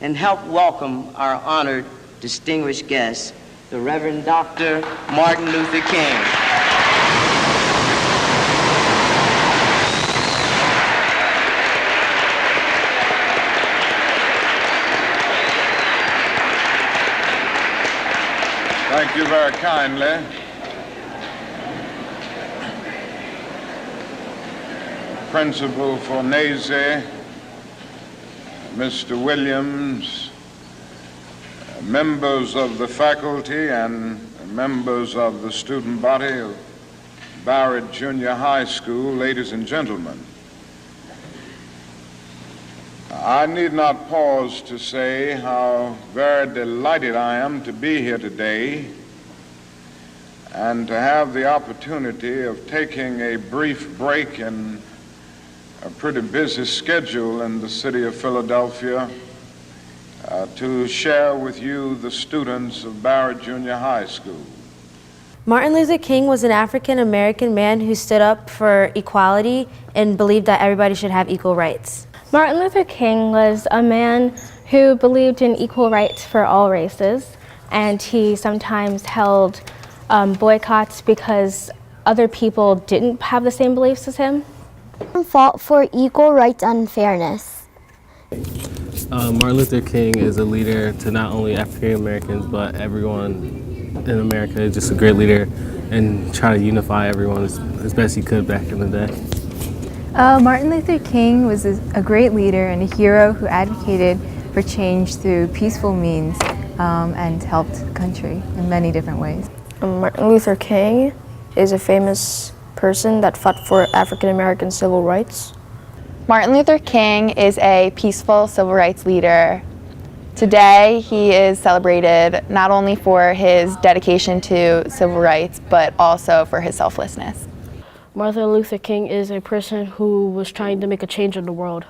and help welcome our honored, distinguished guest, the Reverend Dr. Martin Luther King. Thank you very kindly. Principal Fornese, Mr. Williams, members of the faculty and members of the student body of Barrett Junior High School, ladies and gentlemen. I need not pause to say how very delighted I am to be here today and to have the opportunity of taking a brief break in a pretty busy schedule in the city of Philadelphia to share with you, the students of Barrett Junior High School. Martin Luther King was an African-American man who stood up for equality and believed that everybody should have equal rights. Martin Luther King was a man who believed in equal rights for all races, and he sometimes held boycotts because other people didn't have the same beliefs as him. Fought for equal rights and fairness. Martin Luther King is a leader to not only African Americans but everyone in America. He's just a great leader and try to unify everyone as best he could back in the day. Martin Luther King was a great leader and a hero who advocated for change through peaceful means and helped the country in many different ways. Martin Luther King is a famous person that fought for African American civil rights. Martin Luther King is a peaceful civil rights leader. Today, he is celebrated not only for his dedication to civil rights, but also for his selflessness. Martin Luther King is a person who was trying to make a change in the world.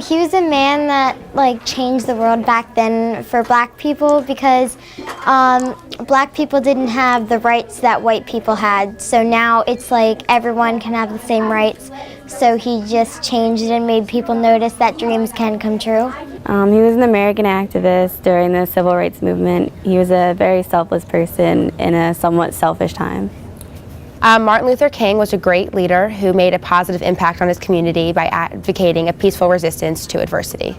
He was a man that changed the world back then for black people because black people didn't have the rights that white people had. So now it's like everyone can have the same rights. So he just changed it and made people notice that dreams can come true. He was an American activist during the civil rights movement. He was a very selfless person in a somewhat selfish time. Martin Luther King was a great leader who made a positive impact on his community by advocating a peaceful resistance to adversity.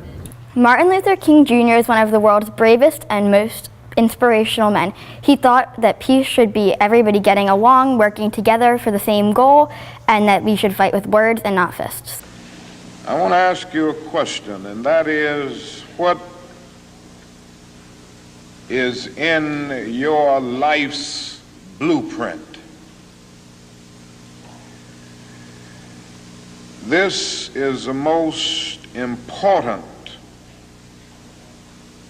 Martin Luther King Jr. is one of the world's bravest and most inspirational men. He thought that peace should be everybody getting along, working together for the same goal, and that we should fight with words and not fists. I want to ask you a question, and that is, what is in your life's blueprint? This is the most important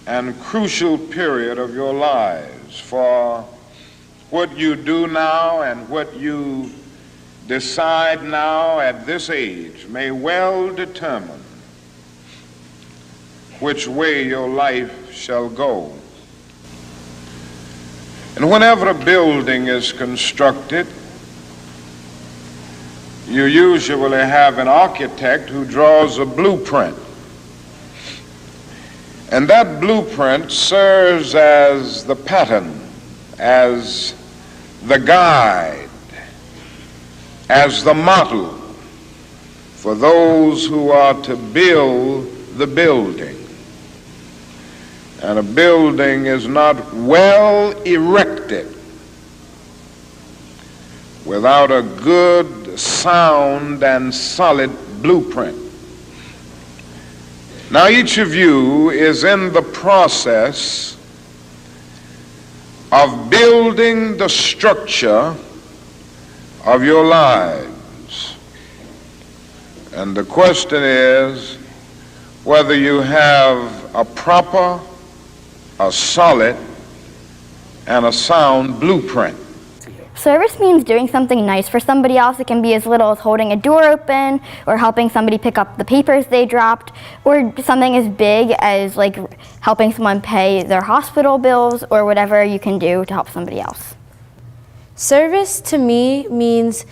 and crucial period of your lives, for what you do now and what you decide now at this age may well determine which way your life shall go. And whenever a building is constructed, you usually have an architect who draws a blueprint. And that blueprint serves as the pattern, as the guide, as the model for those who are to build the building. And a building is not well erected without a good, sound, and solid blueprint. Now, each of you is in the process of building the structure of your lives. And the question is whether you have a proper, a solid, and a sound blueprint. Service means doing something nice for somebody else. It can be as little as holding a door open or helping somebody pick up the papers they dropped, or something as big as like helping someone pay their hospital bills or whatever you can do to help somebody else. Service to me means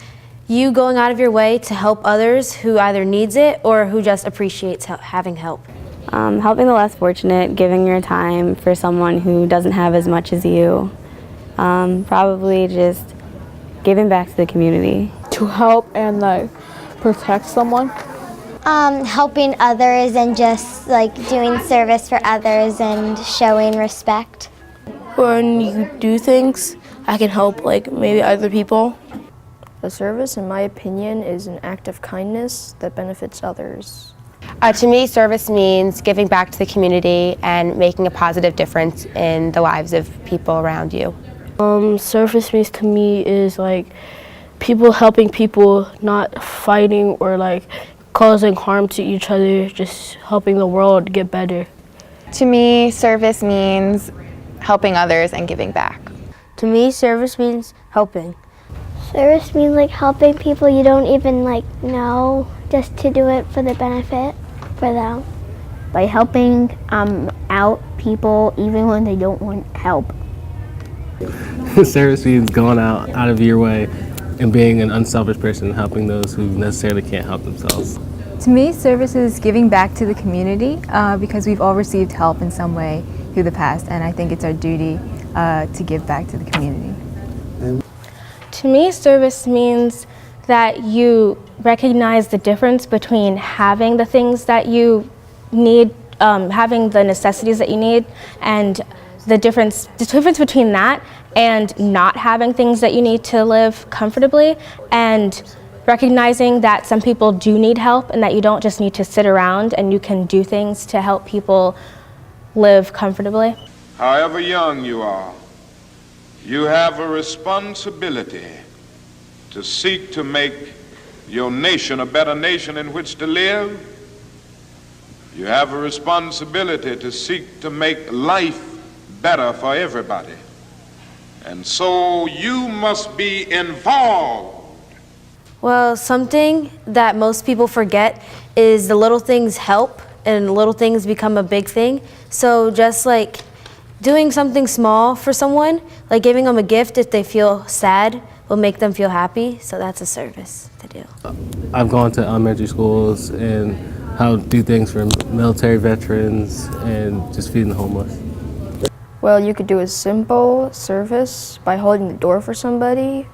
you going out of your way to help others who either needs it or who just appreciates having help. Helping the less fortunate, giving your time for someone who doesn't have as much as you. Probably just giving back to the community. To help and like protect someone. Helping others and just like doing service for others and showing respect. When you do things, I can help like maybe other people. A service, in my opinion, is an act of kindness that benefits others. To me, service means giving back to the community and making a positive difference in the lives of people around you. Service means to me is like people helping people, not fighting or like causing harm to each other, just helping the world get better. To me, service means helping others and giving back. To me, service means helping. Service means like helping people you don't even like know, just to do it for the benefit for them. By helping out people even when they don't want help. Service means going out of your way and being an unselfish person, helping those who necessarily can't help themselves. To me, service is giving back to the community because we've all received help in some way through the past, and I think it's our duty to give back to the community. To me, service means that you recognize the difference between having the things that you need, having the necessities that you need, and the difference between that and not having things that you need to live comfortably, and recognizing that some people do need help and that you don't just need to sit around and you can do things to help people live comfortably. However young you are, you have a responsibility to seek to make your nation a better nation in which to live. You have a responsibility to seek to make life better for everybody. And so you must be involved. Well, something that most people forget is the little things help and little things become a big thing. So just like doing something small for someone, like giving them a gift if they feel sad, will make them feel happy. So that's a service to do. I've gone to elementary schools and how to do things for military veterans and just feeding the homeless. Well, you could do a simple service by holding the door for somebody,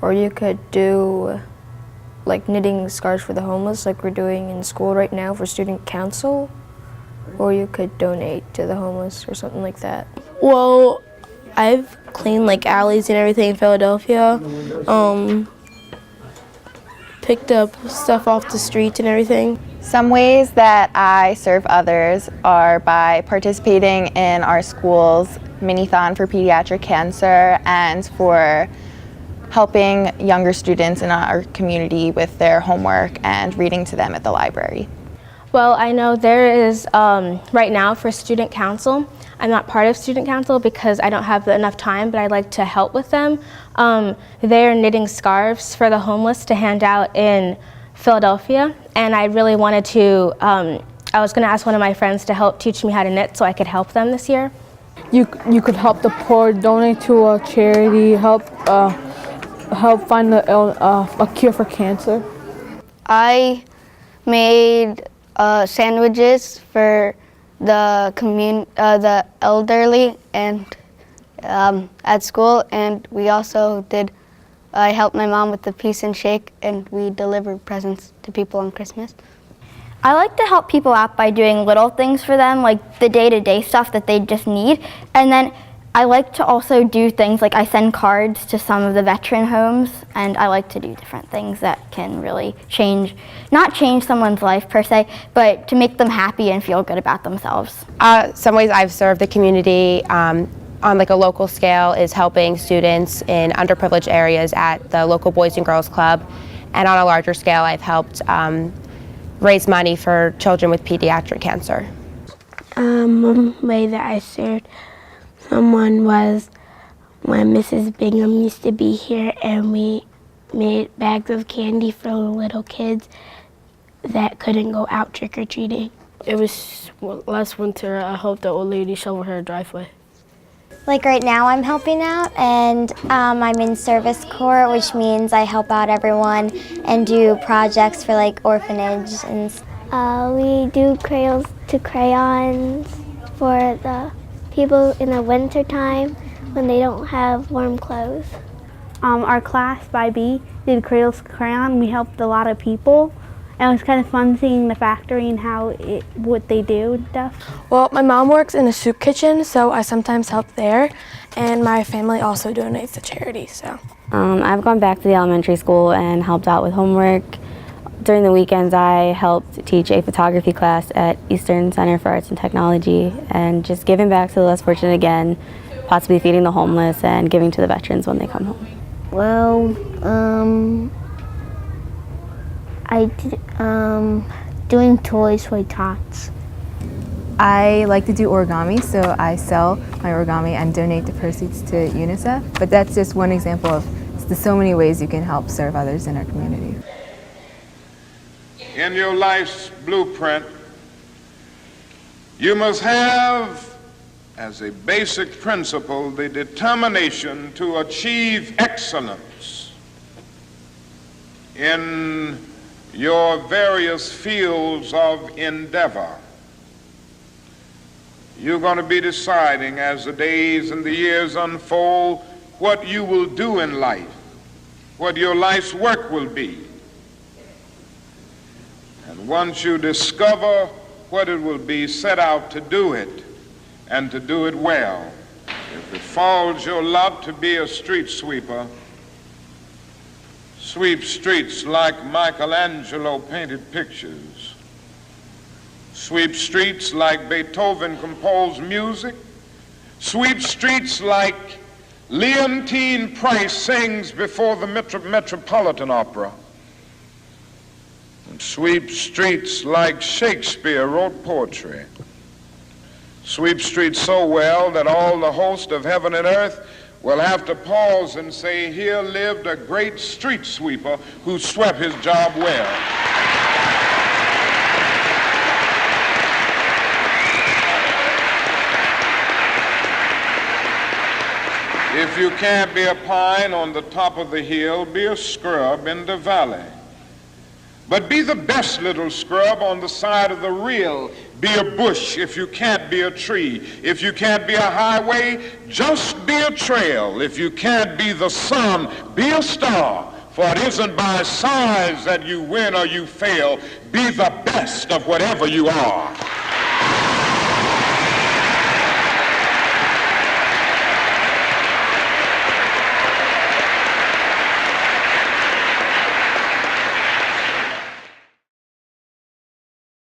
or you could do like knitting scarves for the homeless like we're doing in school right now for student council, or you could donate to the homeless or something like that. Well, I've cleaned like alleys and everything in Philadelphia, picked up stuff off the streets and everything. Some ways that I serve others are by participating in our school's mini-thon for pediatric cancer and for helping younger students in our community with their homework and reading to them at the library. Well, I know there is, right now for student council, I'm not part of student council because I don't have enough time, but I'd like to help with them. They're knitting scarves for the homeless to hand out in Philadelphia, and I really wanted to, I was going to ask one of my friends to help teach me how to knit so I could help them this year. You could help the poor, donate to a charity, help find a cure for cancer. I made sandwiches for the elderly and at school, and we also I helped my mom with the Peace and Shake, and we delivered presents to people on Christmas. I like to help people out by doing little things for them, like the day-to-day stuff that they just need. And then I like to also do things like I send cards to some of the veteran homes, and I like to do different things that can really not change someone's life per se, but to make them happy and feel good about themselves. Some ways I've served the community on like a local scale is helping students in underprivileged areas at the local Boys and Girls Club, and on a larger scale I've helped raise money for children with pediatric cancer. One way that I served someone was when Mrs. Bingham used to be here, and we made bags of candy for little kids that couldn't go out trick-or-treating. It was last winter, I helped the old lady shovel her driveway. Like right now I'm helping out, and I'm in Service Corps, which means I help out everyone and do projects for like orphanage. And We do crayons to crayons for the people in the winter time when they don't have warm clothes. Our class by B did Cradles to Crayon. We helped a lot of people. And it was kind of fun seeing the factory and what they do and stuff. Well, my mom works in a soup kitchen, so I sometimes help there. And my family also donates to charity, so. I've gone back to the elementary school and helped out with homework. During the weekends, I helped teach a photography class at Eastern Center for Arts and Technology, and just giving back to the less fortunate again, possibly feeding the homeless and giving to the veterans when they come home. Well, I did, doing toys for tots. I like to do origami, so I sell my origami and donate the proceeds to UNICEF. But that's just one example of the so many ways you can help serve others in our community. In your life's blueprint, you must have as a basic principle the determination to achieve excellence in your various fields of endeavor. You're going to be deciding as the days and the years unfold what you will do in life, what your life's work will be. And once you discover what it will be, set out to do it and to do it well. If it falls your lot to be a street sweeper, sweep streets like Michelangelo painted pictures. Sweep streets like Beethoven composed music. Sweep streets like Leontine Price sings before the Metropolitan Opera. And sweep streets like Shakespeare wrote poetry. Sweep streets so well that all the host of heaven and earth will have to pause and say, here lived a great street sweeper who swept his job well. If you can't be a pine on the top of the hill, be a scrub in the valley. But be the best little scrub on the side of the rill. Be a bush if you can't be a tree. If you can't be a highway, just be a trail. If you can't be the sun, be a star. For it isn't by size that you win or you fail. Be the best of whatever you are.